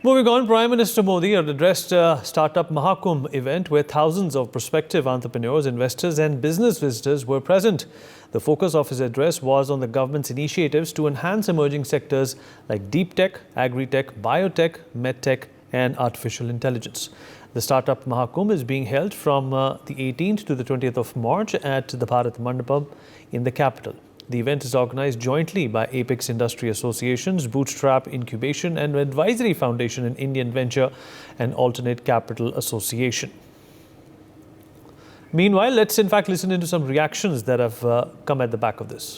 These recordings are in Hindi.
Moving on, Prime Minister Modi addressed a Startup Mahakumbh event where thousands of prospective entrepreneurs, investors and business visitors were present. The focus of his address was on the government's initiatives to enhance emerging sectors like deep tech, agri-tech, biotech, medtech and artificial intelligence. The Startup Mahakumbh is being held from the 18th to the 20th of March at the Bharat Mandapam in the capital. The event is organized jointly by Apex Industry Associations, Bootstrap Incubation and Advisory Foundation and Indian Venture and Alternate Capital Association. Meanwhile, let's in fact listen into some reactions that have come at the back of this.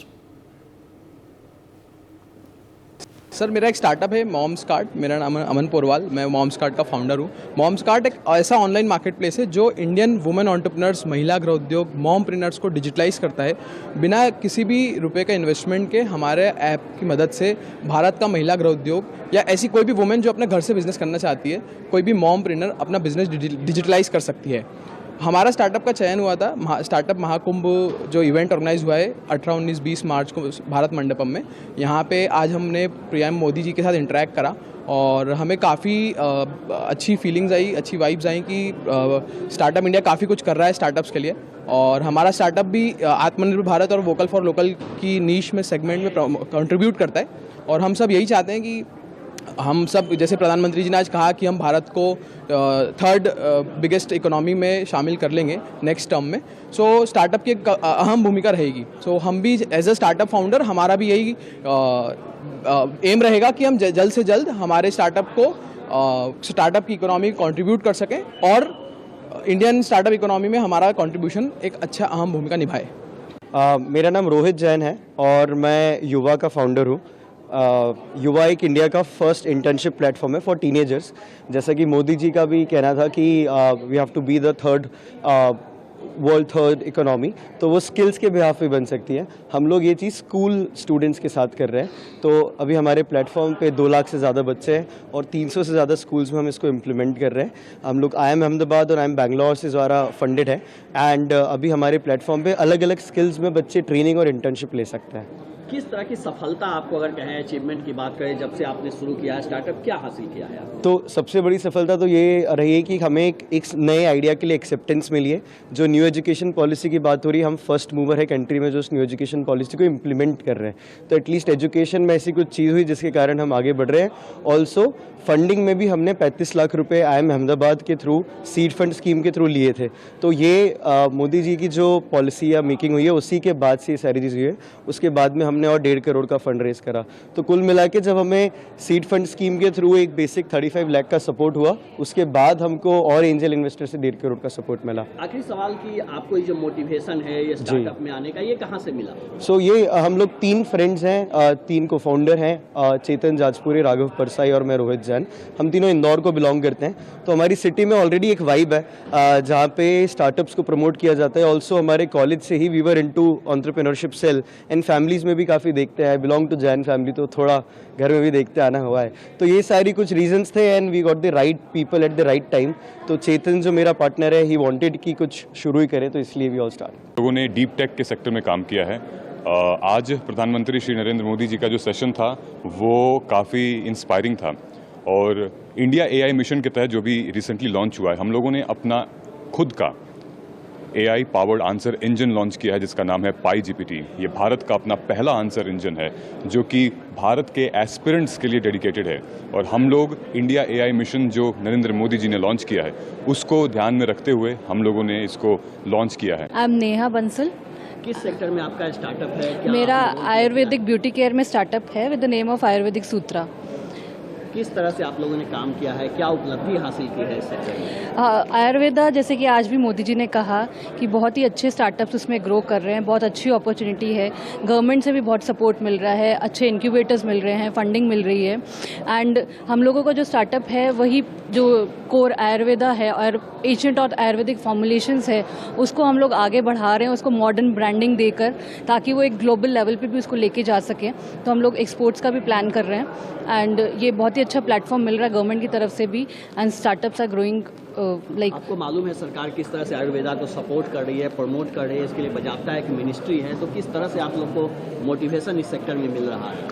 Sir मेरा एक स्टार्टअप है मॉम्स कार्ट। मेरा नाम अमन पोरवाल, मैं मॉम्स कार्ट का फाउंडर हूँ। मॉम्स कार्ट एक ऐसा ऑनलाइन मार्केट प्लेस है जो इंडियन वुमेन एंटरप्रेन्योर्स, महिला गृह उद्योग, मॉम प्रेन्योर्स को डिजिटलाइज करता है। बिना किसी भी रुपए का इन्वेस्टमेंट के हमारे ऐप की मदद से भारत का महिला गृह उद्योग या ऐसी कोई भी वुमेन जो अपने घर से बिजनेस करना चाहती है, कोई भी मॉम प्रेन्योर अपना बिजनेस डिजिटलाइज कर सकती है। हमारा स्टार्टअप का चयन हुआ था स्टार्टअप महाकुंभ जो इवेंट ऑर्गेनाइज हुआ है 18, 19, 20 मार्च को भारत मंडपम में। यहाँ पे आज हमने पीएम मोदी जी के साथ इंटरेक्ट करा और हमें काफ़ी अच्छी फीलिंग्स आई, अच्छी वाइब्स आई कि स्टार्टअप इंडिया काफ़ी कुछ कर रहा है स्टार्टअप्स के लिए। और हमारा स्टार्टअप भी आत्मनिर्भर भारत और वोकल फॉर लोकल की नीश में सेगमेंट में कंट्रीब्यूट करता है। और हम सब यही चाहते हैं कि हम सब, जैसे प्रधानमंत्री जी ने आज कहा कि हम भारत को थर्ड बिगेस्ट इकोनॉमी में शामिल कर लेंगे नेक्स्ट टर्म में, सो स्टार्टअप की अहम भूमिका रहेगी। सो हम भी एज अ स्टार्टअप फाउंडर, हमारा भी यही एम रहेगा कि हम जल्द से जल्द हमारे स्टार्टअप को स्टार्टअप की इकोनॉमी कंट्रीब्यूट कर सकें और इंडियन स्टार्टअप इकोनॉमी में हमारा कंट्रीब्यूशन एक अच्छा अहम भूमिका निभाए। मेरा नाम रोहित जैन है और मैं युवा का फाउंडर हूँ। युवा एक इंडिया का फर्स्ट इंटर्नशिप प्लेटफॉर्म है फॉर टीनेजर्स। जैसा कि मोदी जी का भी कहना था कि we have to be the third world third economy, तो वो स्किल्स के बिहाफ पे बन सकती है। हम लोग ये चीज़ स्कूल स्टूडेंट्स के साथ कर रहे हैं। तो अभी हमारे प्लेटफॉर्म पे 2 लाख से ज़्यादा बच्चे हैं और 300 से ज़्यादा स्कूल्स में हम इसको इम्प्लीमेंट कर रहे हैं। हम लोग IIM अहमदाबाद और IIM बैंगलोर से द्वारा फंडेड है एंड अभी हमारे प्लेटफॉर्म पे अलग अलग स्किल्स में बच्चे ट्रेनिंग और इंटर्नशिप ले सकते हैं। किस तरह की सफलता आपको अगर कहें, अचीवमेंट की बात करें, जब से आपने शुरू किया है स्टार्टअप, क्या हासिल किया है आपने? तो सबसे बड़ी सफलता तो ये रही है कि हमें एक नए आइडिया के लिए एक्सेप्टेंस मिली है। जो न्यू एजुकेशन पॉलिसी की बात हो रही है, हम फर्स्ट मूवर है कंट्री में जो उस न्यू एजुकेशन पॉलिसी को इम्प्लीमेंट कर रहे हैं। तो एटलीस्ट एजुकेशन में ऐसी कुछ चीज़ हुई जिसके कारण हम आगे बढ़ रहे हैं। ऑल्सो फंडिंग में भी हमने 35 लाख रुपए IIM अहमदाबाद के थ्रू सीड फंड स्कीम के थ्रू लिए थे। तो ये मोदी जी की जो पॉलिसी या मेकिंग हुई है उसी के बाद से ये सारी चीज़ हुई है। उसके बाद में हमने और 1.5 करोड़ का फंड रेज करा। तो कुल मिला के जब हमें सीड फंड स्कीम के थ्रू एक बेसिक 35 लाख का सपोर्ट हुआ, उसके बाद हमको और एंजल इन्वेस्टर से 1.5 करोड़ का सपोर्ट मिला। आखिरी सवाल कि आपको ये जो मोटिवेशन है ये स्टार्टअप में आने का, ये कहाँ से मिला? सो ये हम लोग 3 फ्रेंड्स हैं, 3 को फाउंडर हैं, चेतन जाजपुरी, राघव परसाई और मैं रोहित जैन। हम तीनों इंदौर को बिलोंग करते हैं। तो हमारी सिटी में ऑलरेडी एक वाइब है जहाँ पे स्टार्टअप्स को प्रमोट किया जाता है। ऑल्सो हमारे कॉलेज से ही we were into entrepreneurship cell and families में भी काफ़ी देखते हैं। बिलोंग टू जैन फैमिली, तो थोड़ा घर में भी देखते आना हुआ है। तो ये सारी कुछ रीजंस थे and we got the right people at the right time. तो चेतन जो मेरा पार्टनर है, ही वांटेड कि कुछ शुरू ही करें, तो इसलिए वी ऑल स्टार्ट। लोगों ने डीप टेक के सेक्टर में काम किया है। आज प्रधानमंत्री श्री नरेंद्र मोदी जी का जो सेशन था वो काफ़ी इंस्पायरिंग था और इंडिया AI मिशन के तहत जो भी रिसेंटली लॉन्च हुआ है, हम लोगों ने अपना खुद का AI powered answer engine launch किया है जिसका नाम है PyGPT। ये भारत का अपना पहला आंसर इंजन है जो कि भारत के एस्पिरेंट्स के लिए डेडिकेटेड है। और हम लोग इंडिया AI मिशन जो नरेंद्र मोदी जी ने लॉन्च किया है उसको ध्यान में रखते हुए हम लोगों ने इसको लॉन्च किया है। I am Neha Bansal. किस सेक्टर में आपका स्टार्टअप है? क्या मेरा आयुर्वेदिक ब्यूटी केयर में स्टार्टअप है with the name of Ayurvedic Sutra. किस तरह से आप लोगों ने काम किया है, क्या उपलब्धि हासिल की है इस सेक्टर में? आयुर्वेदा, जैसे कि आज भी मोदी जी ने कहा कि बहुत ही अच्छे स्टार्टअप्स उसमें ग्रो कर रहे हैं, बहुत अच्छी अपॉर्चुनिटी है। गवर्नमेंट से भी बहुत सपोर्ट मिल रहा है, अच्छे इंक्यूबेटर्स मिल रहे हैं, फंडिंग मिल रही है। एंड हम लोगों का जो स्टार्टअप है वही जो कोर आयुर्वेदा है और एशियंट और आयुर्वेदिक फॉर्मुलेशंस है उसको हम लोग आगे बढ़ा रहे हैं, उसको मॉडर्न ब्रांडिंग देकर, ताकि वो एक ग्लोबल लेवल पे भी उसको लेके जा सकें। तो हम लोग एक्सपोर्ट्स का भी प्लान कर रहे हैं एंड ये बहुत ही अच्छा प्लेटफॉर्म मिल रहा है गवर्नमेंट की तरफ से भी, and startups are growing like. आपको मालूम है सरकार किस तरह से आयुर्वेदा को सपोर्ट कर रही है, प्रमोट कर रही है, इसके लिए बाकायदा एक मिनिस्ट्री है, तो किस तरह से आप लोग को मोटिवेशन इस सेक्टर में मिल रहा है?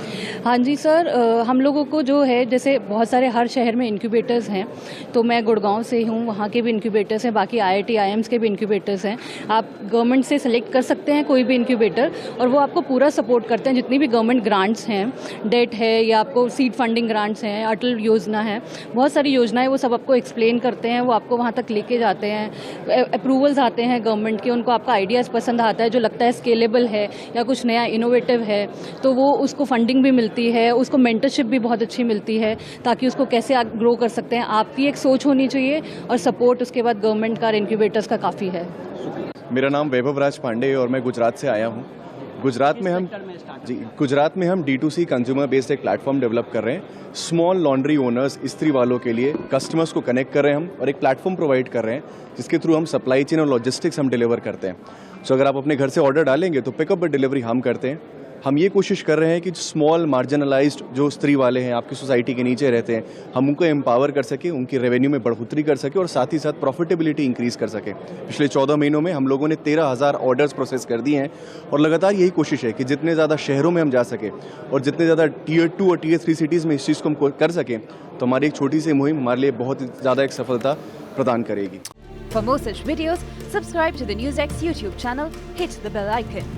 हाँ जी सर, हम लोगों को जो है जैसे बहुत सारे हर शहर में इंक्यूबेटर्स हैं, तो मैं गुड़गांव से हूँ, वहाँ के भी इंक्यूबेटर्स हैं, बाकी IIT IIMs के भी इंक्यूबेटर्स हैं। आप गवर्नमेंट से सेलेक्ट कर सकते हैं कोई भी इंक्यूबेटर, और वो आपको पूरा सपोर्ट करते हैं। जितनी भी गवर्नमेंट ग्रांट्स हैं, डेट है या आपको सीड फंडिंग ग्रांट्स हैं, अटल योजना है, बहुत सारी योजनाएं, वो सब आपको एक्सप्लेन करते हैं, वो आपको वहाँ तक लेके जाते हैं। अप्रूवल्स आते हैं गवर्नमेंट के, उनको आपका आइडियाज़ पसंद आता है, जो लगता है स्केलेबल है या कुछ नया इनोवेटिव है, तो वो उसको फंडिंग भी मिलती है, उसको मेंटरशिप भी बहुत अच्छी मिलती है, ताकि उसको कैसे ग्रो कर सकते हैं। आपकी एक सोच होनी चाहिए और सपोर्ट उसके बाद गवर्नमेंट का, इंक्यूबेटर्स का काफ़ी है। मेरा नाम वैभव राज पांडे और मैं गुजरात से आया हूँ। गुजरात में हम D2C कंज्यूमर बेस्ड एक प्लेटफॉर्म डेवलप कर रहे हैं। स्मॉल लॉन्ड्री ओनर्स, इस्त्री वालों के लिए कस्टमर्स को कनेक्ट कर रहे हैं हम, और एक प्लेटफॉर्म प्रोवाइड कर रहे हैं जिसके थ्रू हम सप्लाई चेन और लॉजिस्टिक्स हम डिलीवर करते हैं। सो अगर आप अपने घर से ऑर्डर डालेंगे तो पिकअप और डिलीवरी हम करते हैं। हम ये कोशिश कर रहे हैं कि स्मॉल मार्जिनलाइज्ड जो स्त्री वाले हैं, आपकी सोसाइटी के नीचे रहते हैं, हम उनको एम्पावर कर सके, उनकी रेवेन्यू में बढ़ोतरी कर सके और साथ ही साथ प्रॉफिटेबिलिटी इंक्रीज कर सके। पिछले 14 महीनों में हम लोगों ने 13,000 ऑर्डर्स प्रोसेस कर दिए हैं, और लगातार यही कोशिश है कि जितने ज़्यादा शहरों में हम जा सके और जितने ज़्यादा Tier 2 और Tier 3 सिटीज़ में इस चीज़ को हम कर सकें, तो हमारी एक छोटी सी मुहिम हमारे लिए बहुत ज़्यादा एक सफलता प्रदान करेगी। For more such videos, subscribe to the NewsX YouTube channel, hit the bell icon.